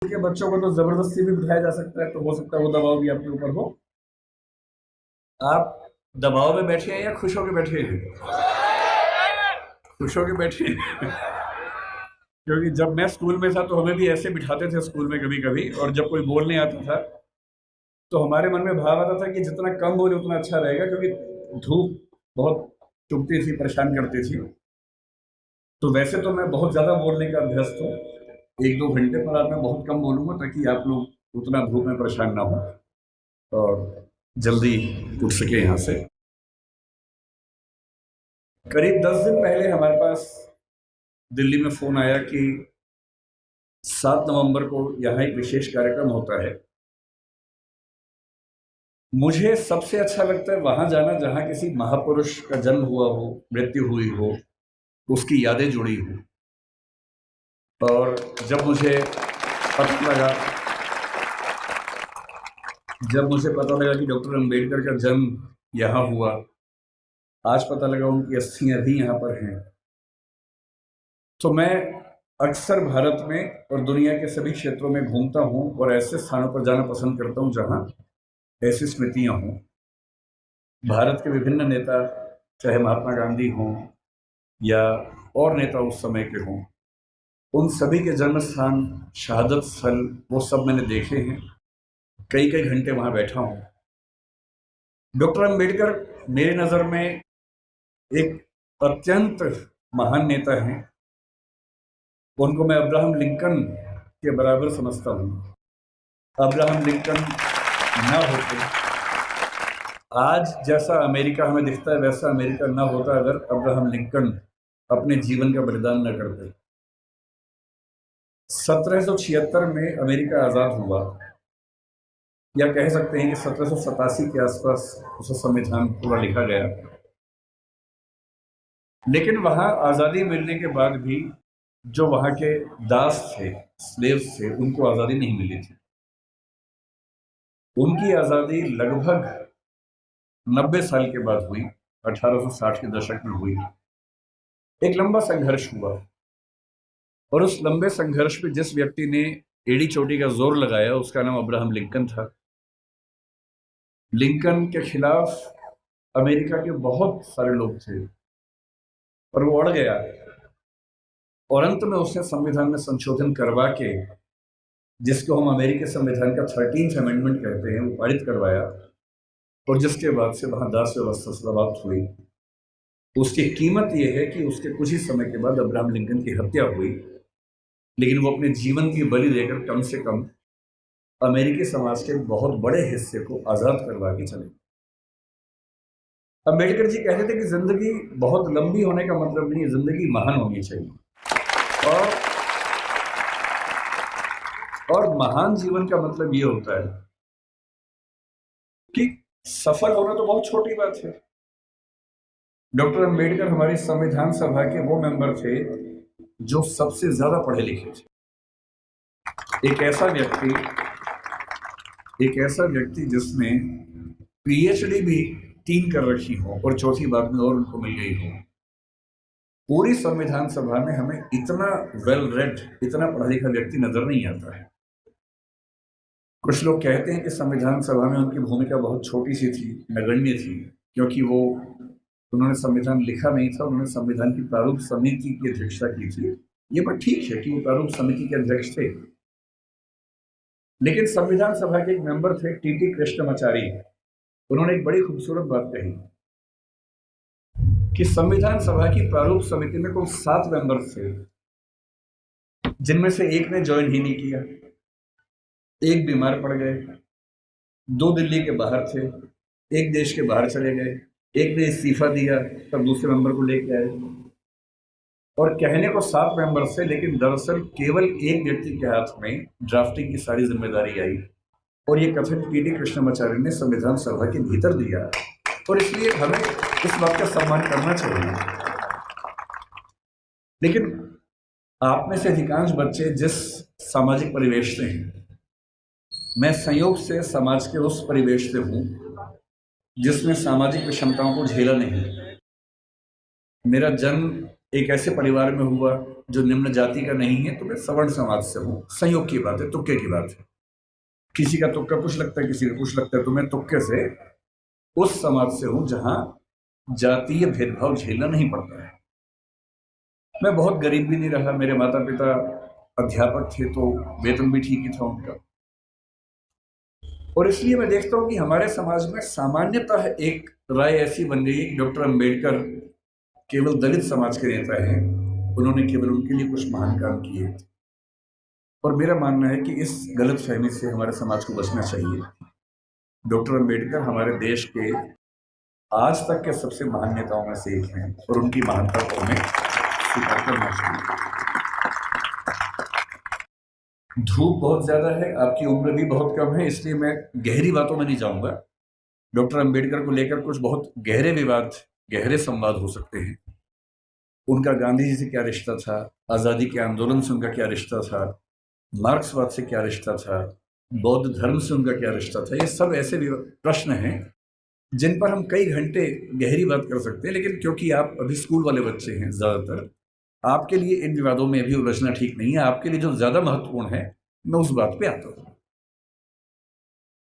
के बच्चों को तो जबरदस्ती भी बिठाया जा सकता है, तो हो सकता है वो दबाव भी आपके ऊपर हो। आप दबाव में बैठे हैं या खुश होकर बैठे हैं? खुश होकर बैठे हैं। क्योंकि जब मैं स्कूल में था तो हमें भी ऐसे बिठाते थे स्कूल में कभी कभी, और जब कोई बोलने आता था तो हमारे मन में भाव आता था कि जितना कम बोले उतना अच्छा रहेगा, क्योंकि धूप बहुत चुभती थी, परेशान करती थी। तो वैसे तो मैं बहुत ज़्यादा बोलने का अभ्यस्त हूँ, 1-2 घंटे, पर आज मैं बहुत कम बोलूँगा ताकि आप लोग उतना धूप में परेशान ना हो और जल्दी उठ सके यहाँ से। करीब 10 दिन पहले हमारे पास दिल्ली में फ़ोन आया कि 7 नवंबर को यहाँ एक विशेष कार्यक्रम होता है। मुझे सबसे अच्छा लगता है वहाँ जाना जहाँ किसी महापुरुष का जन्म हुआ हो, मृत्यु हुई हो, उसकी यादें जुड़ी हों। और जब मुझे पता लगा कि डॉक्टर अंबेडकर का जन्म यहाँ हुआ, आज पता लगा उनकी अस्थियां भी यहाँ पर हैं, तो मैं अक्सर भारत में और दुनिया के सभी क्षेत्रों में घूमता हूँ और ऐसे स्थानों पर जाना पसंद करता हूँ जहाँ ऐसी स्मृतियाँ हों। भारत के विभिन्न नेता, चाहे महात्मा गांधी हों या और नेता उस समय के हों, उन सभी के जन्म स्थान, शहादत स्थल, वो सब मैंने देखे हैं। कई कई घंटे वहाँ बैठा हूँ। डॉक्टर अंबेडकर मेरी नज़र में एक अत्यंत महान नेता हैं। उनको मैं अब्राहम लिंकन के बराबर समझता हूँ। अब्राहम लिंकन ना होते, आज जैसा अमेरिका हमें दिखता है वैसा अमेरिका ना होता अगर अब्राहम लिंकन अपने जीवन का बलिदान न करते। 1776 में अमेरिका आज़ाद हुआ, या कह सकते हैं कि 1787 के आसपास उसका संविधान पूरा लिखा गया। लेकिन वहाँ आज़ादी मिलने के बाद भी जो वहाँ के दास थे, स्लेव्स थे, उनको आज़ादी नहीं मिली थी। उनकी आज़ादी लगभग 90 साल के बाद हुई, 1860 के दशक में हुई। एक लंबा संघर्ष हुआ, और उस लंबे संघर्ष में जिस व्यक्ति ने एड़ी चोटी का जोर लगाया उसका नाम अब्राहम लिंकन था। लिंकन के खिलाफ अमेरिका के बहुत सारे लोग थे, पर वो अड़ गया, और अंत में उसने संविधान में संशोधन करवा के, जिसको हम अमेरिकी संविधान का 13th अमेंडमेंट कहते हैं, वो पारित करवाया। और जिसके बाद से वहाँ दास व्यवस्था समाप्त हुई। उसकी कीमत यह है कि उसके कुछ ही समय के बाद अब्राहम लिंकन की हत्या हुई, लेकिन वो अपने जीवन की बलि देकर कम से कम अमेरिकी समाज के बहुत बड़े हिस्से को आज़ाद करवा के चले। अम्बेडकर जी कहते थे कि जिंदगी बहुत लंबी होने का मतलब नहीं है, जिंदगी महान होनी चाहिए। और महान जीवन का मतलब ये होता है कि सफल होना तो बहुत छोटी बात है। डॉक्टर अंबेडकर हमारी संविधान सभा के वो मेंबर थे जो सबसे ज्यादा पढ़े लिखे थे। एक ऐसा व्यक्ति जिसने पीएचडी भी 3 कर रखी हो और चौथी बार में और उनको मिल गई हो। पूरी संविधान सभा में हमें इतना वेल रेड, इतना पढ़ा लिखा व्यक्ति नजर नहीं आता है। कुछ लोग कहते हैं कि संविधान सभा में उनकी भूमिका बहुत छोटी सी थी, नगण्य थी, क्योंकि उन्होंने संविधान लिखा नहीं था, उन्होंने संविधान की प्रारूप समिति की अध्यक्षता की थी। ये बात ठीक है कि वो प्रारूप समिति के अध्यक्ष थे, लेकिन संविधान सभा के एक मेंबर थे टीटी कृष्णमाचारी। उन्होंने एक बड़ी खूबसूरत बात कही कि संविधान सभा की प्रारूप समिति में कुल 7 मेंबर थे, जिनमें से एक ने ज्वाइन ही नहीं किया, एक बीमार पड़ गए, 2 दिल्ली के बाहर थे, एक देश के बाहर चले गए, एक ने इस्तीफा दिया, तब दूसरे मेंबर को लेके आए। और कहने को 7 मेंबर थे, लेकिन दरअसल केवल एक व्यक्ति के हाथ में ड्राफ्टिंग की सारी जिम्मेदारी आई, और ये कथन टीटी कृष्णमाचार्य ने संविधान सभा के भीतर दिया। और इसलिए हमें इस बात का सम्मान करना चाहिए। लेकिन आप में से अधिकांश बच्चे जिस सामाजिक परिवेश से हैं, मैं संयोग से समाज के उस परिवेश से हूं जिसने सामाजिक विषमताओं को झेला नहीं। मेरा जन्म एक ऐसे परिवार में हुआ जो निम्न जाति का नहीं है, तो मैं सवर्ण समाज से हूँ। संयोग की बात है, तुक्के की बात है। किसी का तुक्का कुछ लगता है, किसी का कुछ लगता है, तो मैं तुक्के से उस समाज से हूँ जहां जातीय भेदभाव झेलना नहीं पड़ता है। मैं बहुत गरीब भी नहीं रहा, मेरे माता पिता अध्यापक थे तो वेतन भी ठीक ही था उनका। और इसलिए मैं देखता हूं कि हमारे समाज में सामान्यतः एक राय ऐसी बन गई है कि डॉक्टर अंबेडकर केवल दलित समाज के नेता हैं, उन्होंने केवल उनके लिए कुछ महान काम किए। और मेरा मानना है कि इस गलत फहमी से हमारे समाज को बचना चाहिए। डॉक्टर अंबेडकर हमारे देश के आज तक के सबसे महान नेताओं में से एक हैं और उनकी महानता को हमें स्वीकार करना चाहिए। धूप बहुत ज्यादा है, आपकी उम्र भी बहुत कम है, इसलिए मैं गहरी बातों में नहीं जाऊंगा। डॉक्टर अंबेडकर को लेकर कुछ बहुत गहरे विवाद, गहरे संवाद हो सकते हैं। उनका गांधी जी से क्या रिश्ता था, आजादी के आंदोलन से उनका क्या रिश्ता था, मार्क्सवाद से क्या रिश्ता था, बौद्ध धर्म से उनका क्या रिश्ता था, ये सब ऐसे प्रश्न हैं जिन पर हम कई घंटे गहरी बात कर सकते हैं। लेकिन क्योंकि आप अभी स्कूल वाले बच्चे हैं ज्यादातर, आपके लिए इन विवादों में अभी उलझना ठीक नहीं है। आपके लिए जो ज्यादा महत्वपूर्ण है, मैं उस बात पे आता हूं।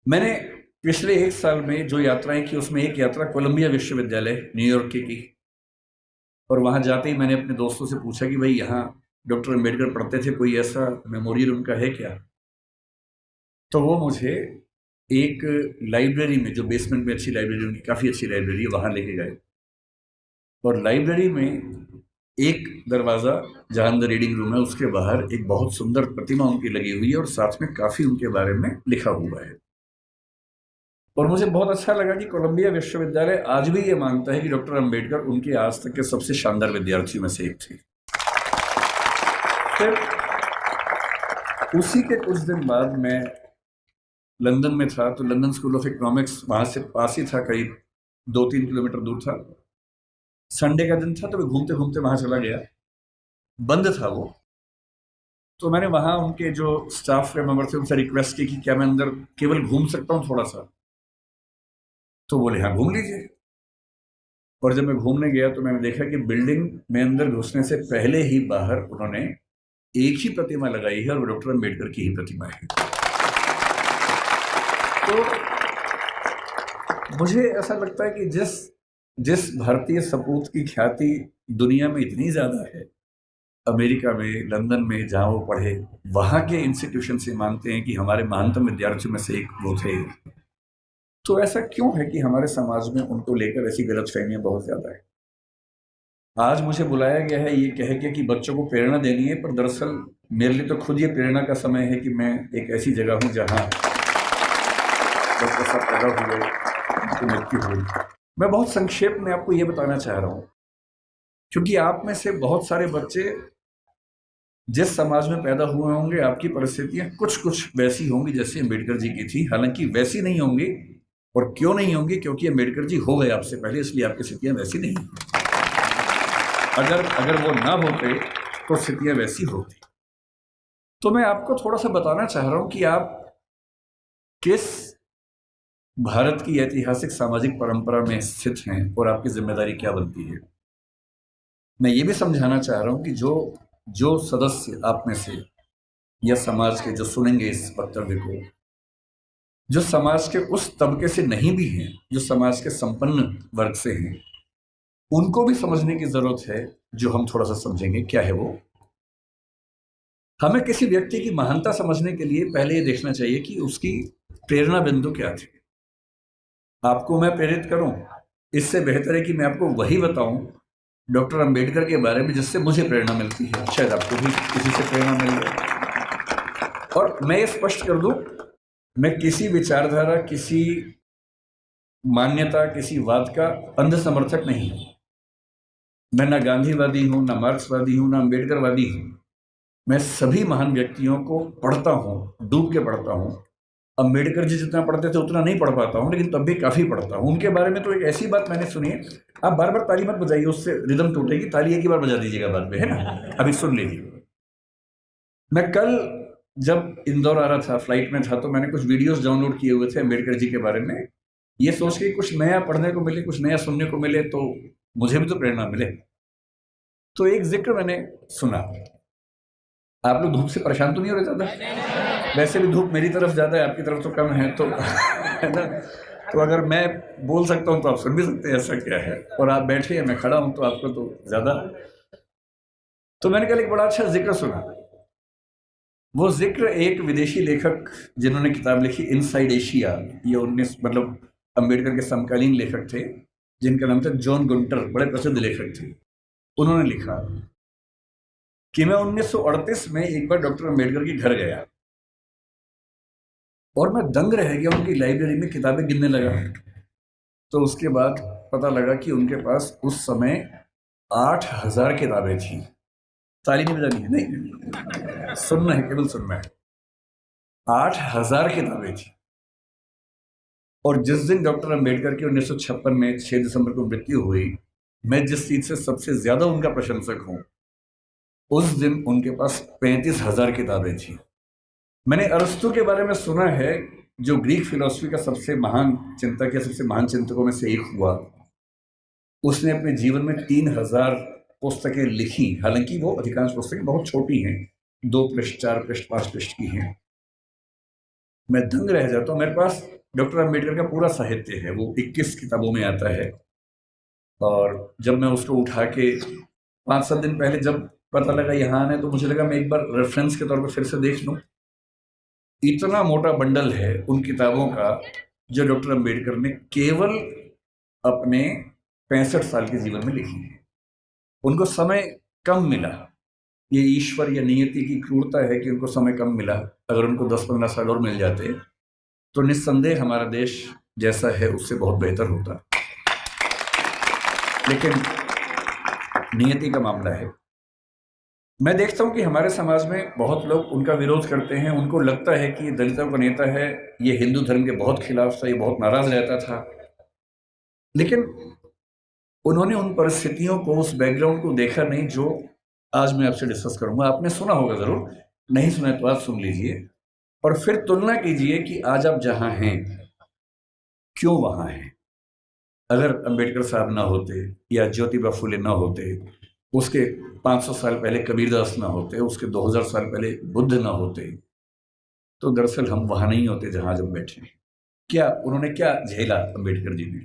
मैंने पिछले 1 साल में जो यात्राएं की, उसमें एक यात्रा कोलंबिया विश्वविद्यालय न्यूयॉर्क की, और वहां जाते ही मैंने अपने दोस्तों से पूछा कि भाई यहाँ डॉक्टर अंबेडकर पढ़ते थे, कोई ऐसा मेमोरियल उनका है क्या? तो वो मुझे एक लाइब्रेरी में, जो बेसमेंट में अच्छी लाइब्रेरी, उनकी काफ़ी अच्छी लाइब्रेरी है, वहाँ लेके गए। और लाइब्रेरी में एक दरवाज़ा जहाँ अंदर रीडिंग रूम है, उसके बाहर एक बहुत सुंदर प्रतिमा उनकी लगी हुई है और साथ में काफ़ी उनके बारे में लिखा हुआ है। और मुझे बहुत अच्छा लगा कि कोलंबिया विश्वविद्यालय आज भी ये मानता है कि डॉक्टर अंबेडकर उनके आज तक के सबसे शानदार विद्यार्थियों में से एक थे। फिर उसी के कुछ दिन बाद मैं लंदन में था, तो लंदन स्कूल ऑफ इकोनॉमिक्स वहाँ से पास ही था, करीब 2-3 किलोमीटर दूर था। संडे का दिन था, तो मैं घूमते घूमते वहाँ चला गया। बंद था वो, तो मैंने वहाँ उनके जो स्टाफ के मेंबर थे उनसे रिक्वेस्ट की कि क्या मैं अंदर केवल घूम सकता हूँ थोड़ा सा? तो बोले हाँ घूम लीजिए। और जब मैं घूमने गया तो मैंने देखा कि बिल्डिंग में अंदर घुसने से पहले ही बाहर उन्होंने एक ही प्रतिमा लगाई है और वो डॉक्टर अंबेडकर की ही प्रतिमा है। तो मुझे ऐसा लगता है कि जिस भारतीय सपूत की ख्याति दुनिया में इतनी ज्यादा है, अमेरिका में, लंदन में जहां वो पढ़े, वहां के इंस्टीट्यूशन से मानते हैं कि हमारे महानतम विद्यार्थियों में से एक वो थे। तो ऐसा क्यों है कि हमारे समाज में उनको लेकर ऐसी गलतफहमियां बहुत ज्यादा है? आज मुझे बुलाया गया है ये कह के कि बच्चों को प्रेरणा देनी है, पर दरअसल मेरे लिए तो खुद ये प्रेरणा का समय है कि मैं एक ऐसी जगह हूं जहां बच्चे सब पैदा हुए, उनकी मृत्यु हुई। मैं बहुत संक्षेप में आपको ये बताना चाह रहा हूं, क्योंकि आप में से बहुत सारे बच्चे जिस समाज में पैदा हुए होंगे, आपकी परिस्थितियां कुछ कुछ वैसी होंगी जैसे अम्बेडकर जी की थी। हालांकि वैसी नहीं होंगी, और क्यों नहीं होंगी? क्योंकि अम्बेडकर जी हो गए आपसे पहले, इसलिए आपकी स्थितियां वैसी नहीं। अगर वो ना होते तो स्थितियां वैसी होती। तो मैं आपको थोड़ा सा बताना चाह रहा हूं कि आप किस भारत की ऐतिहासिक सामाजिक परंपरा में स्थित हैं और आपकी जिम्मेदारी क्या बनती है। मैं ये भी समझाना चाह रहा हूं कि जो सदस्य आप में से या समाज के जो सुनेंगे इस वक्तव्य को, जो समाज के उस तबके से नहीं भी हैं, जो समाज के संपन्न वर्ग से हैं, उनको भी समझने की जरूरत है। जो हम थोड़ा सा समझेंगे क्या है वो। हमें किसी व्यक्ति की महानता समझने के लिए पहले ये देखना चाहिए कि उसकी प्रेरणा बिंदु क्या थी। आपको मैं प्रेरित करूं, इससे बेहतर है कि मैं आपको वही बताऊं डॉक्टर अंबेडकर के बारे में जिससे मुझे प्रेरणा मिलती है। शायद आपको भी किसी से प्रेरणा मिल जाए। और मैं ये स्पष्ट कर दूं, मैं किसी विचारधारा, किसी मान्यता, किसी वाद का अंध समर्थक नहीं हूं। मैं ना गांधीवादी हूं, ना मार्क्सवादी हूं, ना अंबेडकरवादी हूं। मैं सभी महान व्यक्तियों को पढ़ता हूं, डूब के पढ़ता हूं। अंबेडकर जी जितना पढ़ते थे उतना नहीं पढ़ पाता हूं, लेकिन तब भी काफी पढ़ता हूं। उनके बारे में तो एक ऐसी बात मैंने सुनी है, आप बार बार ताली मत बजाइए, उससे रिदम टूटेगी। ताली एक ही बार बजा दीजिएगा बाद में, है ना? अभी सुन लीजिए। मैं कल जब इंदौर आ रहा था, फ्लाइट में था, तो मैंने कुछ वीडियोस डाउनलोड किए हुए थे अंबेडकर जी के बारे में, ये सोच के कुछ नया पढ़ने को मिले, कुछ नया सुनने को मिले, तो मुझे भी तो प्रेरणा मिले। तो एक जिक्र मैंने सुना। आप लोग धूप से परेशान तो नहीं हो रहे ज़्यादा? वैसे भी धूप मेरी तरफ ज़्यादा है, आपकी तरफ तो कम है, तो है ना? तो अगर मैं बोल सकता हूँ तो आप सुन भी सकते हैं, ऐसा क्या है। और आप बैठे हैं, मैं खड़ा हूँ, तो आपको तो ज़्यादा। तो मैंने कल एक बड़ा अच्छा जिक्र सुना। वो जिक्र एक विदेशी लेखक जिन्होंने किताब लिखी इनसाइड एशिया, ये 19 मतलब अंबेडकर के समकालीन लेखक थे, जिनका नाम था जॉन गुंटर, बड़े प्रसिद्ध लेखक थे। उन्होंने लिखा कि मैं 1938 में एक बार डॉक्टर अंबेडकर के घर गया और मैं दंग रह गया, उनकी लाइब्रेरी में किताबें गिनने लगा। तो उसके बाद पता लगा कि उनके पास उस समय 8,000 किताबें थी। ताली नहीं बजानी है, नहीं, सुनना है, केवल सुनना है। 8,000 किताबें थी। और जिस दिन डॉक्टर अंबेडकर की 1956 में 6 दिसंबर को मृत्यु हुई, मैं जिस चीज से सबसे ज्यादा उनका प्रशंसक हूं, उस दिन उनके पास 35,000 किताबें थी। मैंने अरस्तु के बारे में सुना है, जो ग्रीक फिलॉसफी का सबसे महान चिंतक है, सबसे महान चिंतकों में से एक हुआ। उसने अपने जीवन में 3,000 पुस्तकें लिखी। हालांकि वो अधिकांश पुस्तकें बहुत छोटी हैं, 2 पृष्ठ, 4 पृष्ठ, 5 पृष्ठ की हैं। मैं दंग रह जाता हूँ। मेरे पास डॉक्टर अंबेडकर का पूरा साहित्य है, वो 21 किताबों में आता है। और जब मैं उसको उठा के 5-7 दिन पहले जब पता लगा यहाँ आने, तो मुझे लगा मैं एक बार रेफरेंस के तौर पर फिर से देख लूँ। इतना मोटा बंडल है उन किताबों का, जो डॉक्टर अंबेडकर ने केवल अपने 65 साल के जीवन में लिखी है। उनको समय कम मिला। ये ईश्वर या नियति की क्रूरता है कि उनको समय कम मिला। अगर उनको 10-15 साल और मिल जाते तो निस्संदेह हमारा देश जैसा है उससे बहुत बेहतर होता। लेकिन नियति का मामला है। मैं देखता हूं कि हमारे समाज में बहुत लोग उनका विरोध करते हैं। उनको लगता है कि ये दलितों का नेता है, ये हिंदू धर्म के बहुत खिलाफ था, ये बहुत नाराज रहता था। लेकिन उन्होंने उन परिस्थितियों को, उस बैकग्राउंड को देखा नहीं जो आज मैं आपसे डिस्कस करूंगा। आपने सुना होगा जरूर, नहीं सुना तो आप सुन लीजिए और फिर तुलना कीजिए कि आज आप जहां हैं क्यों वहां हैं। अगर अंबेडकर साहब ना होते या ज्योतिबा फुले ना होते, उसके 500 साल पहले कबीरदास ना होते, उसके 2000 साल पहले बुद्ध ना होते, तो दरअसल हम वहां नहीं होते जहां आज हम बैठे हैं। क्या उन्होंने क्या झेला अंबेडकर जी ने?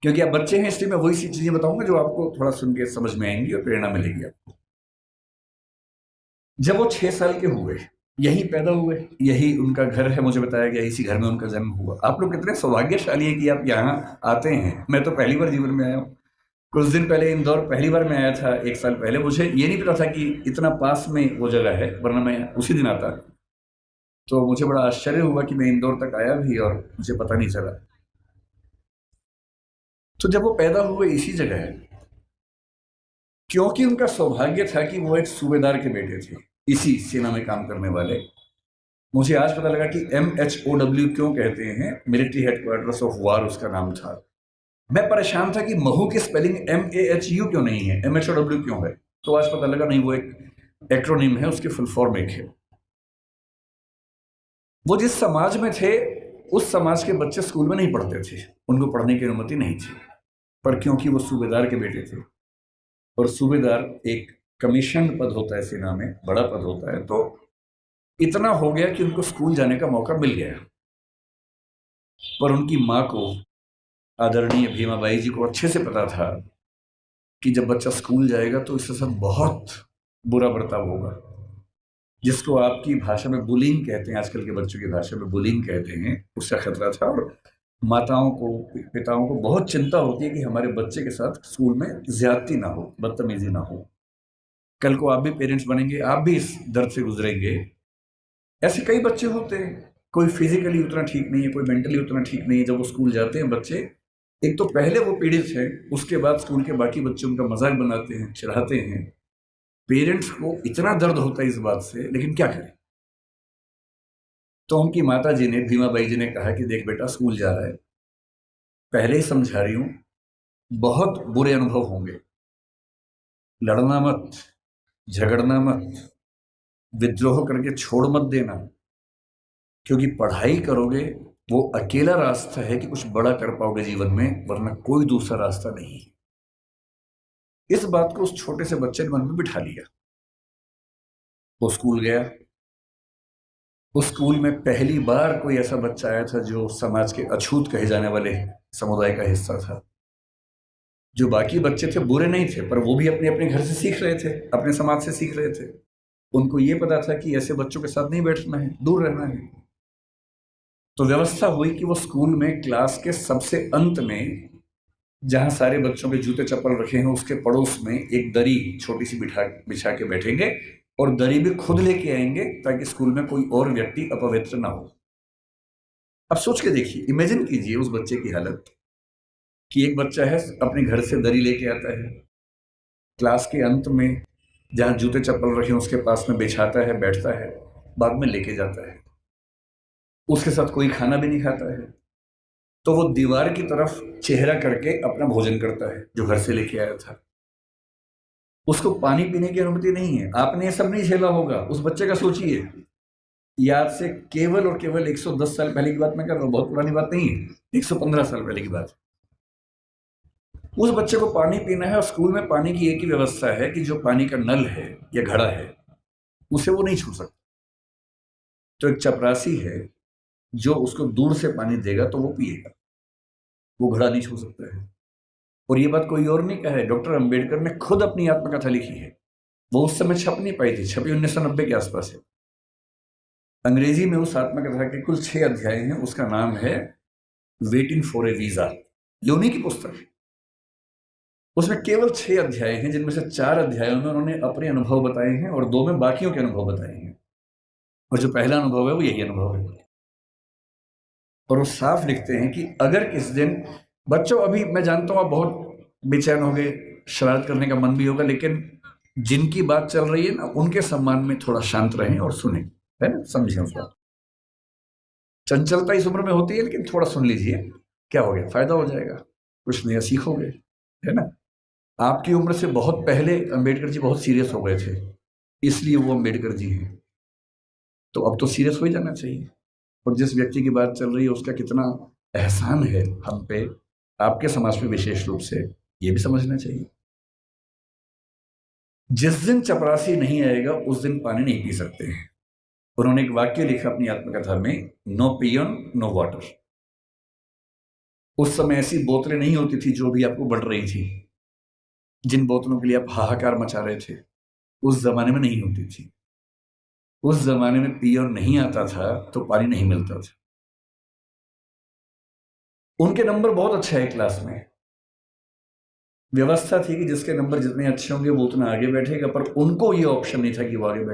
क्योंकि आप बच्चे हैं, इसलिए मैं वही सी चीजें बताऊंगा जो आपको थोड़ा सुन के समझ में आएंगी और प्रेरणा मिलेगी आपको। जब वो 6 साल के हुए, यहीं पैदा हुए, यही उनका घर है, मुझे बताया गया इसी घर में उनका जन्म हुआ। आप लोग कितने सौभाग्यशाली है कि आप यहाँ आते हैं। मैं तो पहली बार जीवन में आया हूँ। कुछ दिन पहले इंदौर पहली बार मैं आया था, 1 साल पहले। मुझे ये नहीं पता था कि इतना पास में वो जगह है, वरना मैं उसी दिन आता। तो मुझे बड़ा आश्चर्य हुआ कि मैं इंदौर तक आया भी और मुझे पता नहीं चला। तो जब वो पैदा हुए इसी जगह है, क्योंकि उनका सौभाग्य था कि वो एक सूबेदार के बेटे थे, इसी सेना में काम करने वाले। मुझे आज पता लगा कि MHOW क्यों कहते हैं, मिलिट्री हेडक्वार्टर्स ऑफ वार उसका नाम था। मैं परेशान था कि महू की स्पेलिंग MAHU क्यों नहीं है, MHOW क्यों है। तो आज पता लगा नहीं, वो एक एक्रोनिम है, उसकी फुल फॉर्म एक है। वो जिस समाज में थे, उस समाज के बच्चे स्कूल में नहीं पढ़ते थे, उनको पढ़ने की अनुमति नहीं थी। पर क्योंकि वो सूबेदार के बेटे थे, और सूबेदार एक कमीशन पद होता है सेना में, बड़ा पद होता है, तो इतना हो गया कि उनको स्कूल जाने का मौका मिल गया। पर उनकी माँ को, आदरणीय भीमाबाई जी को अच्छे से पता था कि जब बच्चा स्कूल जाएगा तो इसके साथ बहुत बुरा बर्ताव होगा, जिसको आपकी भाषा में बुलिंग कहते हैं, आजकल के बच्चों की भाषा में बुलिंग कहते हैं, उसका खतरा था। और माताओं को, पिताओं को बहुत चिंता होती है कि हमारे बच्चे के साथ स्कूल में ज्यादती ना हो, बदतमीजी ना हो। कल को आप भी पेरेंट्स बनेंगे, आप भी इस दर्द से गुजरेंगे। ऐसे कई बच्चे होते हैं, कोई फिजिकली उतना ठीक नहीं है, कोई मेंटली उतना ठीक नहीं है। जब वो स्कूल जाते हैं बच्चे, एक तो पहले वो पीड़ित है, उसके बाद स्कूल के बाकी बच्चे उनका मजाक बनाते हैं, चिढ़ाते हैं। पेरेंट्स को इतना दर्द होता है इस बात से, लेकिन क्या करें। तो उनकी माता जी ने, भीमाबाई जी ने कहा कि देख बेटा, स्कूल जा रहा है, पहले ही समझा रही हूं, बहुत बुरे अनुभव होंगे। लड़ना मत, झगड़ना मत, विद्रोह करके छोड़ मत देना, क्योंकि पढ़ाई करोगे वो अकेला रास्ता है कि कुछ बड़ा कर पाओगे जीवन में, वरना कोई दूसरा रास्ता नहीं है। इस बात को उस छोटे से बच्चे ने मन में बिठा लिया। वो स्कूल गया। उस स्कूल में पहली बार कोई ऐसा बच्चा आया था जो समाज के अछूत कहे जाने वाले समुदाय का हिस्सा था। जो बाकी बच्चे थे बुरे नहीं थे, पर वो भी अपने अपने घर से सीख रहे थे, अपने समाज से सीख रहे थे। उनको ये पता था कि ऐसे बच्चों के साथ नहीं बैठना है, दूर रहना है। तो व्यवस्था हुई कि वो स्कूल में क्लास के सबसे अंत में, जहां सारे बच्चों के जूते चप्पल रखे हैं, उसके पड़ोस में एक दरी छोटी सी बिछा के बैठेंगे और दरी भी खुद लेके आएंगे ताकि स्कूल में कोई और व्यक्ति अपवित्र ना हो। अब सोच के देखिए, इमेजिन कीजिए उस बच्चे की हालत कि एक बच्चा है, अपने घर से दरी लेके आता है, क्लास के अंत में जहां जूते चप्पल रखे उसके पास में बिछाता है, बैठता है, बाद में लेके जाता है। उसके साथ कोई खाना भी नहीं खाता है, तो वो दीवार की तरफ चेहरा करके अपना भोजन करता है जो घर से लेके आया था। उसको पानी पीने की अनुमति नहीं है। आपने ये सब नहीं झेला होगा, उस बच्चे का सोचिए। ये आज से केवल और केवल 110 साल पहले की बात मैं कर रहा हूँ, बहुत पुरानी बात नहीं है, 115 साल पहले की बात। उस बच्चे को पानी पीना है और स्कूल में पानी की एक ही व्यवस्था है कि जो पानी का नल है या घड़ा है उसे वो नहीं छू सकता। तो एक चपरासी है जो उसको दूर से पानी देगा तो वो पिएगा, वो घड़ा नहीं छू सकता है। और ये बात कोई और नहीं कहा है, डॉक्टर अंबेडकर ने खुद अपनी आत्मकथा लिखी है। वो उस समय छप नहीं पाई थी, छपी 1990 के आसपास है। अंग्रेजी में उस आत्मकथा के कुल 6 अध्याय हैं। उसका नाम है वेटिंग फॉर ए वीजा। ये उन्हीं की पुस्तक है। उसमें केवल 6 अध्याय हैं, जिनमें से 4 अध्यायों में उन्होंने अपने अनुभव बताए हैं और 2 में बाकियों के अनुभव बताए हैं। और जो पहला अनुभव है वो यही अनुभव है। और वो साफ लिखते हैं कि अगर किस दिन बच्चों, अभी मैं जानता हूं आप बहुत बेचैन हो गए, शरारत करने का मन भी होगा, लेकिन जिनकी बात चल रही है ना, उनके सम्मान में थोड़ा शांत रहें और सुने, है ना, समझें उस बात। चंचलता इस उम्र में होती है, लेकिन थोड़ा सुन लीजिए, क्या हो गया, फायदा हो जाएगा, कुछ नया सीखोगे, है ना। आपकी उम्र से बहुत पहले अंबेडकर जी बहुत सीरियस हो गए थे, इसलिए वो अंबेडकर जी हैं। तो अब तो सीरियस हो ही जाना चाहिए। और जिस व्यक्ति की बात चल रही है उसका कितना एहसान है हम पे, आपके समाज में विशेष रूप से, ये भी समझना चाहिए। जिस दिन चपरासी नहीं आएगा उस दिन पानी नहीं पी सकते हैं। उन्होंने एक वाक्य लिखा अपनी आत्मकथा में, नो पियन नो वाटर। उस समय ऐसी बोतलें नहीं होती थी जो भी आपको बढ़ रही थी, जिन बोतलों के लिए आप हाहाकार मचा रहे थे, उस जमाने में नहीं होती थी। उस जमाने में पियर नहीं आता था तो पानी नहीं मिलता था। उनके नंबर बहुत अच्छा है क्लास में, व्यवस्था थी कि जिसके नंबर जितने अच्छे होंगे वो उतना आगे बैठेगा, पर उनको ये ऑप्शन नहीं था कि वो आगे बैठे।